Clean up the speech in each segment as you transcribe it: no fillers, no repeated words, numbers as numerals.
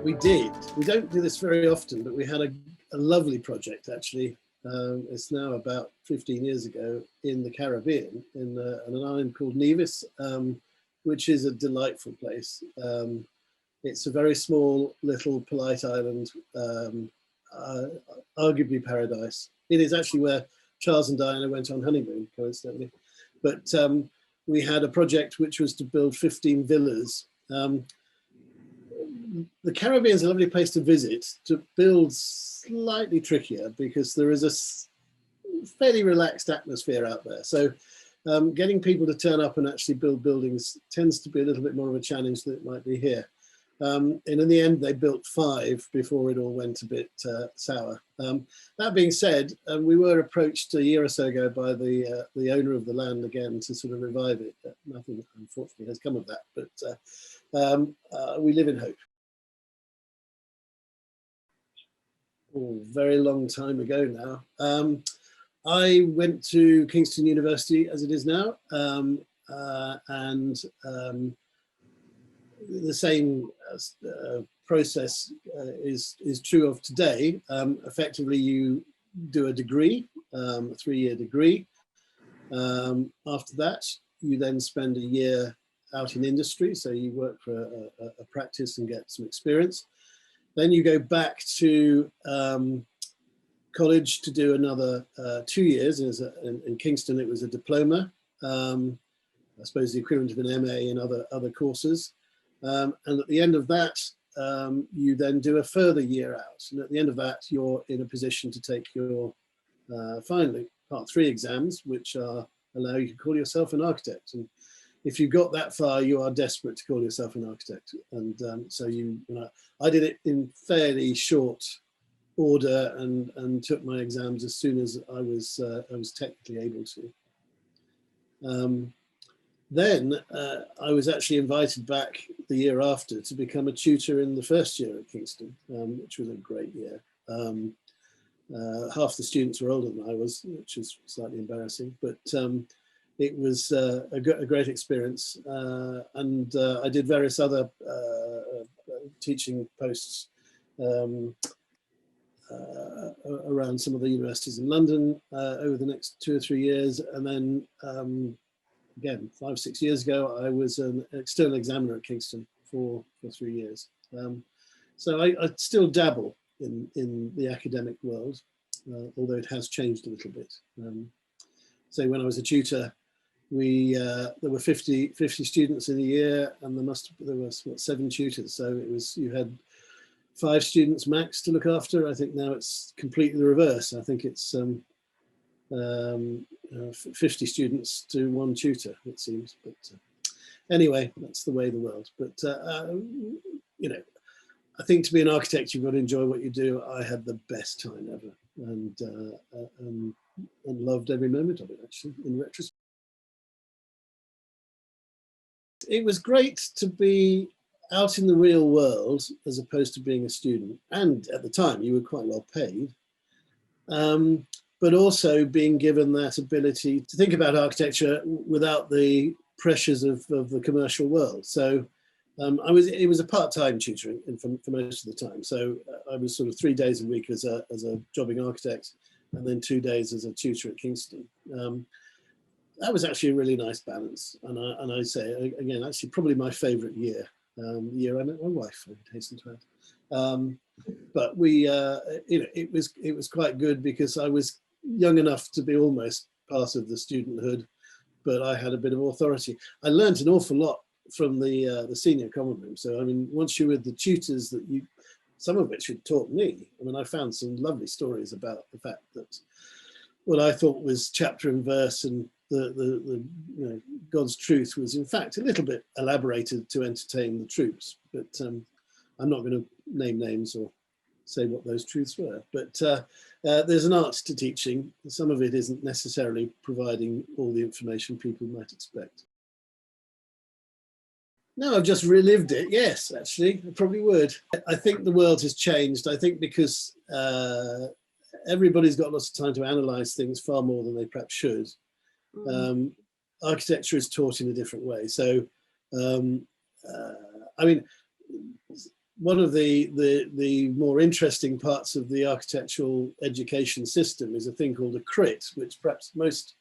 We did. We don't do this very often, but we had a lovely project actually. It's now about 15 years ago in the Caribbean, in an island called Nevis, which is a delightful place. It's a very small, little, polite island, arguably paradise. It is actually where Charles and Diana went on honeymoon, coincidentally. But we had a project which was to build 15 villas. The Caribbean is a lovely place to visit. To build, slightly trickier because there is a fairly relaxed atmosphere out there. So getting people to turn up and actually build buildings tends to be a little bit more of a challenge than it might be here. And in the end, they built 5 before it all went a bit sour. That being said, we were approached a year or so ago by the owner of the land again to sort of revive it. Nothing, unfortunately, has come of that, but we live in hope. Oh, very long time ago now. I went to Kingston University as it is now, and the same process is true of today. Effectively, you do a degree, a 3-year degree. After that, you then spend a year out in industry. So you work for a practice and get some experience. Then you go back to college to do another 2 years. In Kingston, it was a diploma. I suppose the equivalent of an MA in other courses. And at the end of that, you then do a further year out. And at the end of that, you're in a position to take your, finally, Part 3 exams, which allow you to call yourself an architect. And if you got that far, you are desperate to call yourself an architect. And so I did it in fairly short order and took my exams as soon as I was technically able to. Then I was actually invited back the year after to become a tutor in the first year at Kingston, which was a great year. Half the students were older than I was, which is slightly embarrassing, but it was a great experience. And I did various other teaching posts around some of the universities in London over the next 2 or 3 years. And then again, 5 or 6 years ago, I was an external examiner at Kingston for 3 years. So I still dabble in the academic world, although it has changed a little bit. So when I was a tutor, there were 50 students in a year, and there was what, 7 tutors. So you had 5 students max to look after. I think now it's completely the reverse. I think it's 50 students to 1 tutor, it seems. But anyway, that's the way of the world. But I think to be an architect, you've got to enjoy what you do. I had the best time ever, and loved every moment of it. Actually, in retrospect, it was great to be out in the real world as opposed to being a student. And at the time, you were quite well paid. But also being given that ability to think about architecture without the pressures of the commercial world. So it was a part-time tutoring for most of the time. So I was sort of 3 days a week as a jobbing architect, and then 2 days as a tutor at Kingston. That was actually a really nice balance. And I say, again, actually probably my favorite year, the year I met my wife, I would hasten to add. But it was quite good because I was young enough to be almost part of the studenthood, but I had a bit of authority. I learned an awful lot from the senior common room. So I mean, once you were the tutors some of which had taught me. I mean, I found some lovely stories about the fact that what I thought was chapter and verse and the God's truth was in fact a little bit elaborated to entertain the troops. But I'm not going to name names or say what those truths were, but there's an art to teaching. Some of it isn't necessarily providing all the information people might expect. No, I've just relived it. Yes, actually, I probably would. I think the world has changed. I think because everybody's got lots of time to analyze things far more than they perhaps should. Architecture is taught in a different way. So, I mean, one of the more interesting parts of the architectural education system is a thing called a crit, which perhaps most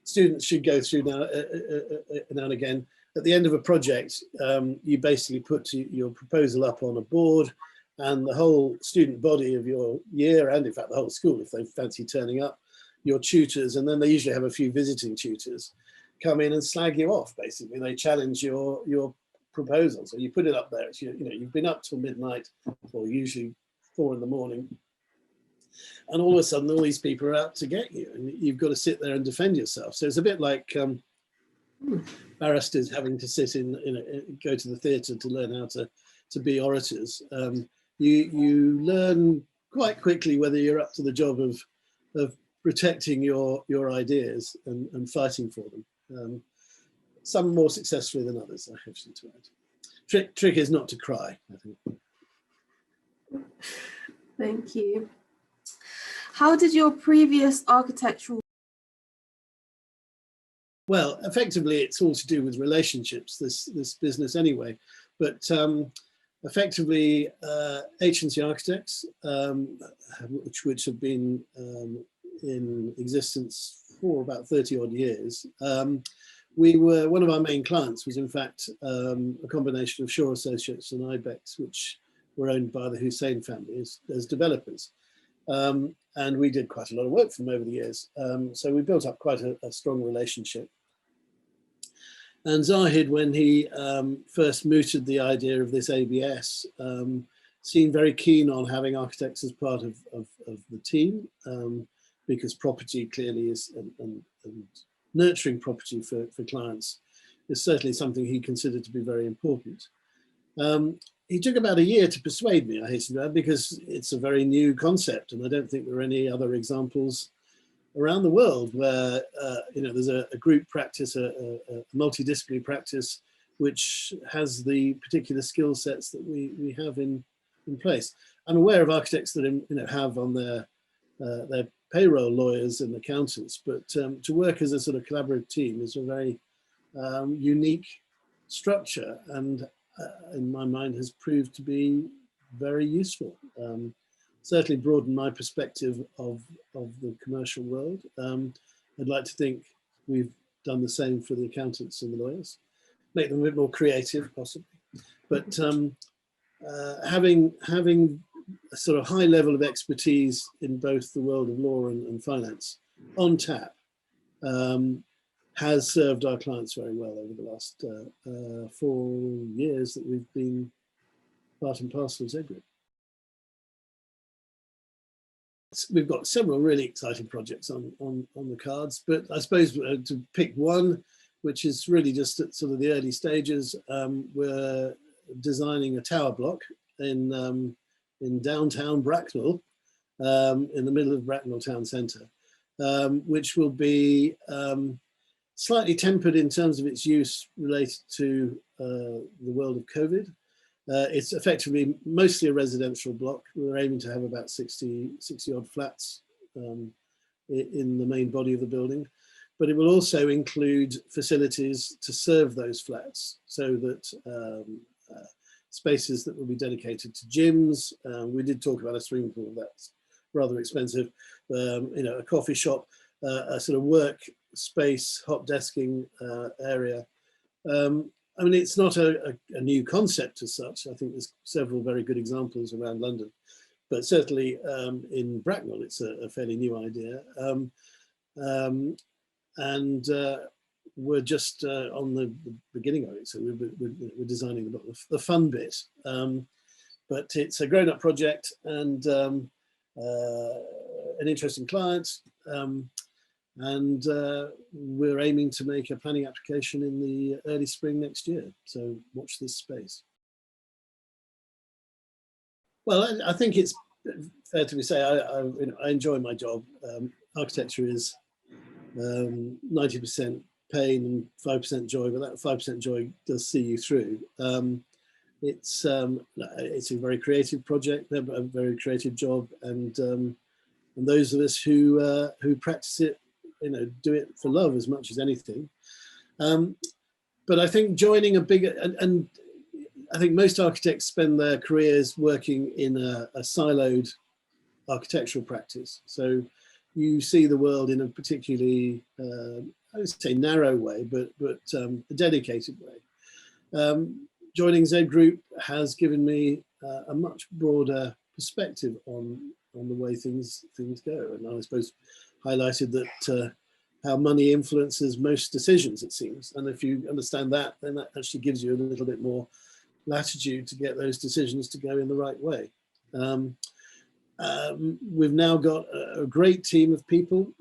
students should go through now and again. At the end of a project, you basically put your proposal up on a board, and the whole student body of your year, and in fact the whole school, if they fancy turning up, your tutors, and then they usually have a few visiting tutors, come in and slag you off. Basically, they challenge your proposal. So you put it up there. It's, you know, you've been up till midnight, or usually 4 in the morning, and all of a sudden all these people are out to get you, and you've got to sit there and defend yourself. So it's a bit like barristers having to sit go to the theatre to learn how to be orators. You learn quite quickly whether you're up to the job of protecting your ideas and fighting for them. Some more successfully than others, I hasten to add. Trick is not to cry, I think. Thank you. How did your previous architectural... Well, effectively, it's all to do with relationships, this business anyway. But effectively, H&C Architects, which have been in existence for about 30 odd years, one of our main clients was in fact a combination of Shaw Associates and Ibex, which were owned by the Hussein family as developers. And we did quite a lot of work for them over the years. So we built up quite a strong relationship. And Zahid, when he first mooted the idea of this ABS, seemed very keen on having architects as part of the team, because property clearly is, and nurturing property for clients is certainly something he considered to be very important. He took about a year to persuade me, I hasten to add, because it's a very new concept, and I don't think there are any other examples around the world where you know, there's a group practice, a multidisciplinary practice, which has the particular skill sets that we have in place. I'm aware of architects that have on their payroll lawyers and accountants, but to work as a sort of collaborative team is a very unique structure, and in my mind has proved to be very useful. Certainly broadened my perspective of the commercial world. I'd like to think we've done the same for the accountants and the lawyers, make them a bit more creative possibly. But having a sort of high level of expertise in both the world of law and finance on tap has served our clients very well over the last 4 years that we've been part and parcel of Z Group. We've got several really exciting projects on the cards, but I suppose to pick one, which is really just at sort of the early stages, we're designing a tower block in downtown Bracknell, in the middle of Bracknell town centre, which will be slightly tempered in terms of its use related to the world of COVID. It's effectively mostly a residential block. We're aiming to have about 60 odd flats in the main body of the building, but it will also include facilities to serve those flats, so that spaces that will be dedicated to gyms. We did talk about a swimming pool, that's rather expensive. A coffee shop, a sort of work space, hot desking area. I mean, it's not a new concept as such. I think there's several very good examples around London, but certainly in Bracknell, it's a fairly new idea. We're just on the beginning of it, so we're designing the fun bit. But it's a grown-up project and an interesting client. And we're aiming to make a planning application in the early spring next year. So watch this space. Well, I think it's fair to say I enjoy my job. Architecture is 90% pain and 5% joy, but that 5% joy does see you through. It's a very creative project, a very creative job, and those of us who practice it, do it for love as much as anything. But I think joining a bigger, and I think most architects spend their careers working in a siloed architectural practice. So you see the world in a particularly, I would say narrow way, but a dedicated way. Joining Z Group has given me a much broader perspective on the way things go, and I suppose highlighted that how money influences most decisions, it seems. And if you understand that, then that actually gives you a little bit more latitude to get those decisions to go in the right way. We've now got a great team of people,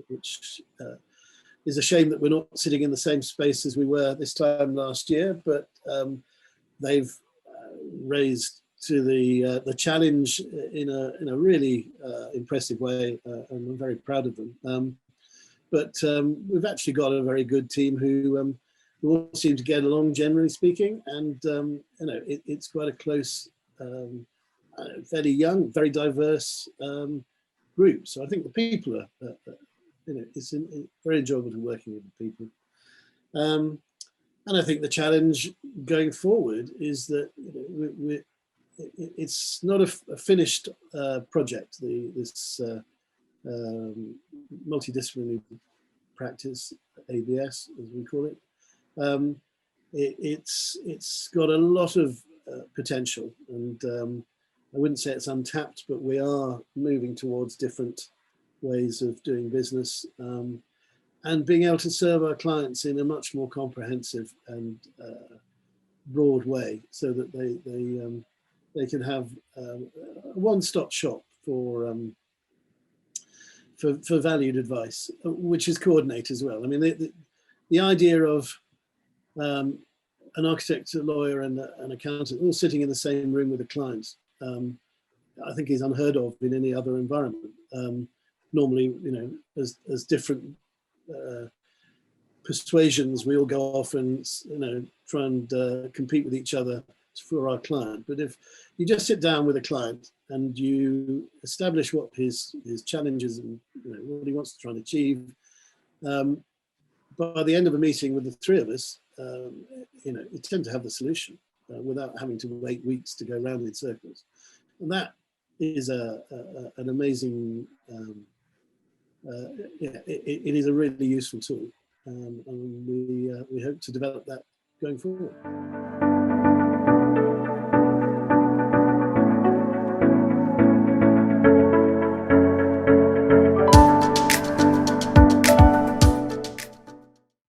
which is a shame that we're not sitting in the same space as we were this time last year, but they've raised to the challenge in a really impressive way, and I'm very proud of them. But we've actually got a very good team who all seem to get along, generally speaking, and it's quite a close, fairly young, very diverse group. So I think the people are, it's very enjoyable to working with the people. And I think the challenge going forward is that it's not a finished project. This multidisciplinary practice, ABS as we call it, it's got a lot of potential, and I wouldn't say it's untapped, but we are moving towards different ways of doing business, and being able to serve our clients in a much more comprehensive and broad way, so that they can have a one-stop shop for valued advice, which is coordinated as well. I mean, the idea of an architect, a lawyer, and an accountant all sitting in the same room with a client, I think is unheard of in any other environment. Normally, as different persuasions, we all go off and try and compete with each other for our client. But if you just sit down with a client and you establish what his challenges and what he wants to try and achieve, by the end of a meeting with the three of us, you tend to have the solution without having to wait weeks to go round in circles. And that is an amazing, it is a really useful tool. And we hope to develop that going forward.